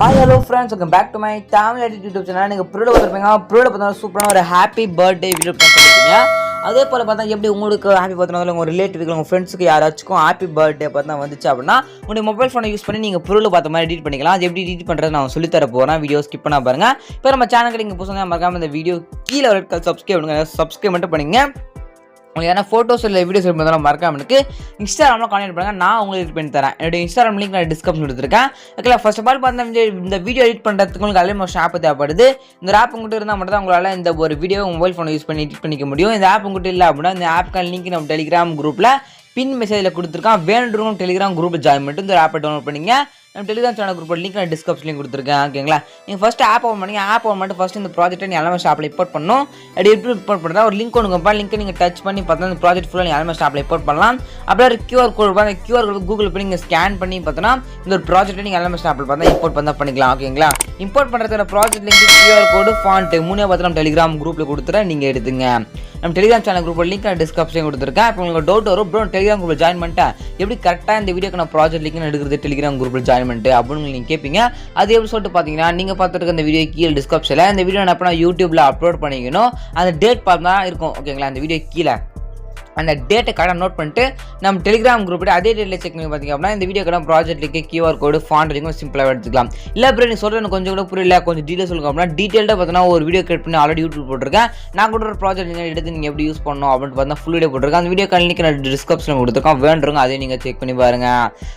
Hi, hello friends, welcome back to my Alight YouTube channel. நீங்கள் ப்ரோட பார்த்துருப்பீங்க. ப்ரோட பார்த்தா சூப்பரான ஒரு ஹாப்பி பர்த்டே வீடியோ பண்ணிருக்கீங்க. அதே போல் பார்த்தா எப்படி உங்களுக்கு ஹாப்பி பர்த்டே உங்கள் ரிலேட்டிவ்க்கு உங்கள் ஃப்ரெண்ட்ஸுக்கு யாராச்சும் ஹாப்பி பர்த்டே பார்த்தா வந்துச்சு அப்படின்னா உங்களுடைய மொபைல் ஃபோனை யூஸ் பண்ணி நீங்கள் ப்ரோல பார்த்த மாதிரி எடிட் பண்ணிக்கலாம். அது எப்படி எடிட் பண்ணுறது நான் சொல்லி தர போகிறேன். வீடியோ ஸ்கிப் பண்ண பாருங்க. இப்போ நம்ம சேனலுக்கு நீங்கள் புதுசாக மறக்காமல் இந்த வீடியோ கீழே சப்ஸ்கிரைப் பண்ணுங்க. சப்ஸ்கிரைப் மட்டும் பண்ணிங்க. உங்களுக்கு ஏன்னா ஃபோட்டோஸ் இல்லை வீடியோஸ் இருந்தாலும் மறக்காம எனக்கு இன்ஸ்டாகிராமில் கான்டெக்ட் பண்ணுங்கள். நான் உங்களுக்கு எடிட் பண்ணி தரேன். என்னுடைய இன்ஸ்டாகிராம் லிங்க் நான் டிஸ்கிரிப்ஷன் கொடுத்துருக்கேன். ஓகே, ஃபர்ஸ்ட் ஆஃப் ஆல் பார்த்தா இந்த வீடியோ எடிட் பண்ணுறதுக்கு உங்களுக்கு அதே மாதிரி ஆப் தேவைப்படுது. இந்த ஆப் உங்கள்கிட்ட இருந்தால் மட்டும் தான் உங்களால் இந்த ஒரு வீடியோ மொபைல் ஃபோனை யூஸ் பண்ணி எடிட் பண்ணிக்க முடியும். இந்த ஆப் உங்கள்கிட்ட இல்லை அப்படின்னா இந்த ஆப்புக்கான லிங்க் நம்ம டெலிகிராம் குரூப்பில் பின் மெசேஜில் கொடுத்துருக்கான். வேணுன்றவங்க டெலிகிராம் குரூப்பில் ஜாயின் பண்ணிட்டு இந்த ஆப்பை டவுன்லோட் பண்ணிங்க. நம்ம டெலிகிராம் சேனல் குரூப் லிங்க் நான் டிஸ்கிரிப்ஷன்லையும் கொடுத்துருக்கேன். ஓகேங்களா, நீங்கள் ஃபஸ்ட் ஆப் ஓப்பன் பண்ணி ஆப் ஓப்பன் பண்ணிட்டு ஃபஸ்ட் இந்த ப்ராஜெக்ட்டை நீங்கள் எல்லாமே ஷாப்பில் இம்போர்ட் பண்ணணும். அப்படி எப்படி இம்போர்ட் பண்ணுறதா ஒரு லிங்க் ஒன்று லிங்க் நீங்கள் டச் பண்ணி பார்த்தா இந்த ப்ராஜெக்ட் ஃபுல்லாக நீங்கள் எல்லாமே ஷாப்பில் இம்போர்ட் பண்ணலாம். அப்படியே ஒரு QR கோட் அந்த QR கோட் கூகுள் போய் நீங்கள் ஸ்கேன் பண்ணி பார்த்தோன்னா இந்த ஒரு ப்ராஜெக்ட்டை நீங்கள் எல்லாமே ஷாப்பில் பார்த்தா இம்போர்ட் பண்ணால் பண்ணிக்கலாம். ஓகேங்களா, இம்போர்ட் பண்ணுறதுல ப்ராஜெக்ட் லிங்க் QR கோடு ஃபாண்ட் மூணே பார்த்து நம்ம டெலிகிராம் குரூப்பில் கொடுத்துறேன். நீங்கள் எடுத்துங்க. நம்ம டெலிகிராம் சேனல் குரூப் லிங்க் நான் டிஸ்கிரிப்ஷன் கொடுத்துருக்கேன். இப்போ உங்களுக்கு டவுட் வரும், ப்ரோ டெலிகிராம் குரூப்பில் ஜாயின் பண்ணிட்டேன், எப்படி கரெக்டாக இந்த வீடியோக்கு நான் ப்ராஜெக்ட் லிங்க் எடுக்கிறது டெலிகிராம் குரூப்பில் ஜாயின் பண்ணிட்டு அப்படின்னு நீங்கள் கேட்பீங்க. அது எப்படி சொல்லிட்டு பார்த்தீங்கன்னா நீங்கள் பார்த்துருக்க இந்த வீடியோ கீழே டிஸ்கிரிப்ஷனில் இந்த வீடியோ நான் எப்போ யூடியூப்பில் அப்லோட் பண்ணிக்கணும் அந்த டேட் பார்த்தா இருக்கும். ஓகேங்களா, அந்த வீடியோ கீழே அந்த டேட்டை கரெக்டாக நோட் பண்ணிட்டு நம்ம டெலிகிராம் குரூப்பில் அதே டேட்டில் செக் பண்ணி பார்த்தீங்க அப்படின்னா இந்த வீடியோ கடை ப்ராஜெக்ட் லிங்க் QR கோடு ஃபாண்ட் லிங்கும் சிம்பிளாக எடுத்துக்கலாம். இல்லை அப்புறம் நீங்கள் சொல்கிறது எனக்கு கொஞ்சம் கூட புரியல, கொஞ்சம் டீட்டெயில் சொல்லுங்க அப்படின்னா டீட்டெயில்டாக பார்த்தீங்கன்னா ஒரு வீடியோ கிரியேட் பண்ணி ஆல்ரெடி யூடியூப் போட்டிருக்கேன். நான் கூட ஒரு ப்ராஜெக்ட் லிங்க் எடுத்து நீங்கள் எப்படி யூஸ் பண்ணணும் அப்படின்னு பார்த்தா ஃபுல் வீடியோ போட்டிருக்கேன். அந்த வீடியோ லிங்க் நான் டிஸ்கிரிப்ஷனில் கொடுத்துருக்கோம். வேண்டுறவங்க அதையும் நீங்கள் செக் பண்ணி பாருங்க.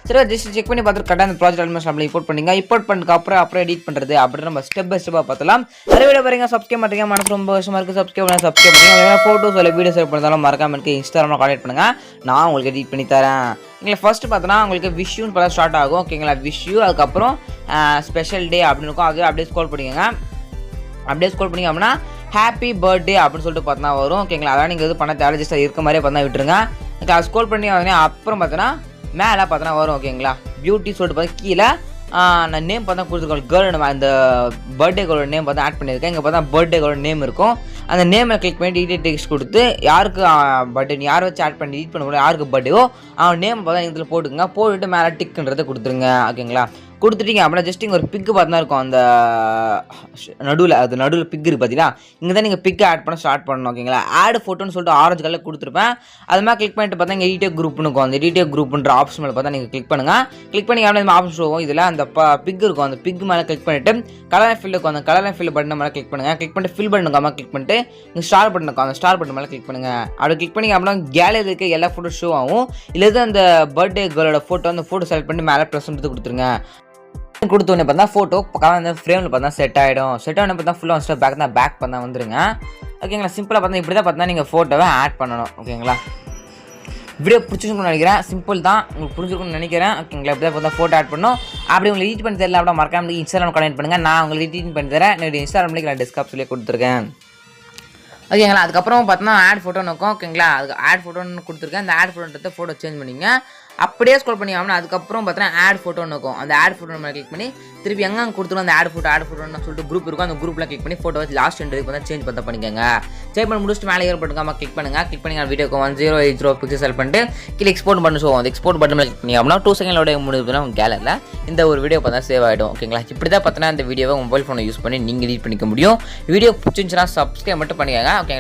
சரி, ஜஸ்ட் செக் பண்ணி பார்த்துட்டு கரெக்டாக அந்த ப்ராஜெக்ட் ஆல்மோஸ்ட் நம்மளை இம்போர்ட் பண்ணிங்க. இம்போர்ட் பண்ணதுக்கு அப்புறம் எடிட் பண்ணுறது அப்படின்னு நம்ம ஸ்டெப் பை ஸ்டெப்பாக பார்த்தலாம். நிறைய வீடியோ பாருங்க, சப்ஸ்கிரைப் பண்ணுறீங்க, மனசு ரொம்ப வருஷமாக இருக்குது, சப்ஸ்கிரைப் பண்ணுங்க. ஃபோட்டோஸ் இல்லை வீடியோஸ் பண்ணாலும் மறக்காம எனக்கு இன்ஸ்டாகிராமில் கான்டெக்ட் பண்ணுங்க, நான் உங்களுக்கு எடிட் பண்ணி தரேன். நீங்கள் ஃபர்ஸ்ட் பார்த்தோன்னா உங்களுக்கு விஷயூன்னு பார்த்தா ஸ்டார்ட் ஆகும். ஓகேங்களா, விஷயூ அதுக்கப்புறம் ஸ்பெஷல் டே அப்படின்னு இருக்கும். அது அப்படியே ஸ்க்ரோல் பண்ணிக்கோங்க. அப்படியே ஸ்க்ரோல் பண்ணிங்க அப்படின்னா ஹாப்பி பர்த்டே அப்படின்னு சொல்லிட்டு பார்த்தா வரும். ஓகேங்களா, அதான் நீங்கள் இது பண்ண தேவை, ஜஸ்ட் இருக்க மாதிரியே பார்த்தா விட்டுருங்க. ஓகே, ஸ்க்ரோல் பண்ணி அப்புறம் பார்த்தோன்னா மேலே பார்த்தோன்னா வரும். ஓகேங்களா, பியூட்டி சொல்லிட்டு பார்த்தா கீழே நான் நேம் பார்த்தா கொடுத்துருக்கோம். கேர்ள் அந்த பர்த்டே கேர்ளோட நேம் பார்த்தா ஆட் பண்ணியிருக்கேன். இங்கே பார்த்தா பர்த்டே கேர்ளோட நேம் இருக்கும். அந்த நேமை கிளிக் பண்ணி டீட்டெயில் டெக்ஸ்ட் கொடுத்து யாருக்கு பர்த்டே யாரை வச்சு ஆட் பண்ணி எடிட் பண்ண யாருக்கு பர்த்டேவோ அவன் நேம் பார்த்தா இதில் போட்டுக்கோங்க. போட்டுட்டு மேலே டிக்குன்றதை கொடுத்துருங்க. ஓகேங்களா, கொடுத்துட்டீங்க அப்படின்னா ஜஸ்ட் இங்கே ஒரு பிக்கு பார்த்தா இருக்கும். அந்த நடுவில் பிக் இருக்குது பார்த்தீங்களா, இங்கே தான் நீங்கள் பிக்கை ஆட் பண்ண ஸ்டார்ட் பண்ணணும். ஓகேங்களா, ஆட் ஃபோட்டோன்னு சொல்லிட்டு ஆரஞ்சு கலர் கொடுத்துருப்பேன். அது மாதிரி கிளிக் பண்ணிட்டு பார்த்தா இங்கே எடிட்டர் குரூப்னு இருக்கும். அந்த எடிட்டர் குரூப்ன்ற ஆப்ஷன் மேலே பார்த்தா நீங்கள் கிளிக் பண்ணுங்கள். கிளிக் பண்ணி அப்படின்னா ஆப்ஷன் ஷோவும் இதில் அந்த பிக் இருக்கும். அந்த பிக் மேலே கிளிக் பண்ணிட்டு கலர் ஃபில் இருக்கும். அந்த கலர் ஃபில் பட்டன் மேலே கிளிக் பண்ணுங்கள். கிளிக் பண்ணிட்டு ஃபில் பட்டன் கிளிக் பண்ணிட்டு இங்கே ஸ்டார் பட்டன் இருக்கும். அந்த ஸ்டார் பட்டன் மேலே கிளிக் பண்ணுங்கள். அப்படி கிளிக் பண்ணி அப்படின்னா கேலரி இருக்க எல்லா ஃபோட்டோ ஷோ ஆகும். இல்லை அந்த பர்த்டே கேர்ளோட ஃபோட்டோ அந்த ஃபோட்டோ செலக்ட் பண்ணி மேலே ப்ரெஸ் எடுத்து கொடுத்துருங்க. கொடுத்தோன்னே பார்த்தா ஃபோட்டோ பக்கம் ஃப்ரேமில் பார்த்தா செட் ஆகிடும். செட் ஆகின பார்த்தா ஃபுல்லாக ஸ்டெப் பேக் தான் பேக் பண்ணால் வந்துருங்க. ஓகேங்களா, சிம்பிளாக பார்த்தா இப்படி தான் பார்த்தா நீங்கள் ஃபோட்டோவை ஆட் பண்ணணும். ஓகேங்களா, வீடியோ பிடிச்சிருக்குன்னு நினைக்கிறேன். சிம்பிள் தான், உங்களுக்கு புரிஞ்சிருக்குன்னு நினைக்கிறேன். ஓகேங்களா, இப்படி தான் பார்த்தா ஃபோட்டோ ஆட் பண்ணணும். அப்படி உங்களுக்கு எடிட் பண்ணி தெரியல அப்படின்னா மறக்காம இன்ஸ்டாகிராம் கனெக்ட் பண்ணுங்கள். நான் உங்களுக்கு எடிட் பண்ணி தரேன். என்னுடைய இன்ஸ்டாகிராம் லிங்க் நான் டிஸ்கிரிப்ஷன்லேயே கொடுத்துருக்கேன். ஓகேங்களா, அதுக்கப்புறம் பார்த்தோன்னா ஆட் ஃபோட்டோன்னு இருக்கும். ஓகேங்களா, அதுக்கு ஆட் ஃபோட்டோன்னு கொடுத்துருக்கேன். அந்த ஆட் ஃபோட்டோன்றத ஃபோட்டோ சேஞ்ச் பண்ணிங்க. அப்படியே ஸ்க்ரோல் பண்ணி ஆகணும். அதுக்கப்புறம் பார்த்தீங்கன்னா ஆட் ஃபோட்டோன்னு இருக்கும். அந்த ஆட் ஃபோட்டோ நம்ம கிளிக் பண்ணி திருப்பி எங்கே கொடுத்துரும் அந்த ஆட் ஃபோட்டோன்னு சொல்லிட்டு குரூப் இருக்கும். அந்த குரூப்பில் கிளிக் பண்ணி ஃபோட்டோ வச்சு லாஸ்ட் எண்டுக்கு வந்து சேஞ்ச் பண்ண பண்ணிக்கோங்க. சேஞ்ச் பண்ணி முடிச்சுட்டு மேலே ஏற்பட்டுக்காம கிளிக் பண்ணுங்கள். கிளிக் பண்ணி வீடியோக்கு 1080 பிக்சல் செலக்ட் பண்ணிட்டு கீழே எக்ஸ்போர்ட் பண்ணி ஷோ அந்த எக்ஸ்போர்ட் பட்டன் கிளிக் பண்ணி அப்படின்னா 2 செகண்டோட முடிவுனா உங்கள் கேலரியில் இந்த ஒரு வீடியோ பார்த்தா சேவ் ஆகிடும். ஓகேங்களா, இப்படி தான் பார்த்தீங்கன்னா இந்த வீடியோவை மொபைல் ஃபோனை யூஸ் பண்ணி நீங்கள் எடிட் பண்ணிக்க முடியும். வீடியோ பிடிச்சிருந்துச்சுன்னா சப்ஸ்கிரைப் மட்டும் பண்ணிக்கோங்க. ஓகேங்களா.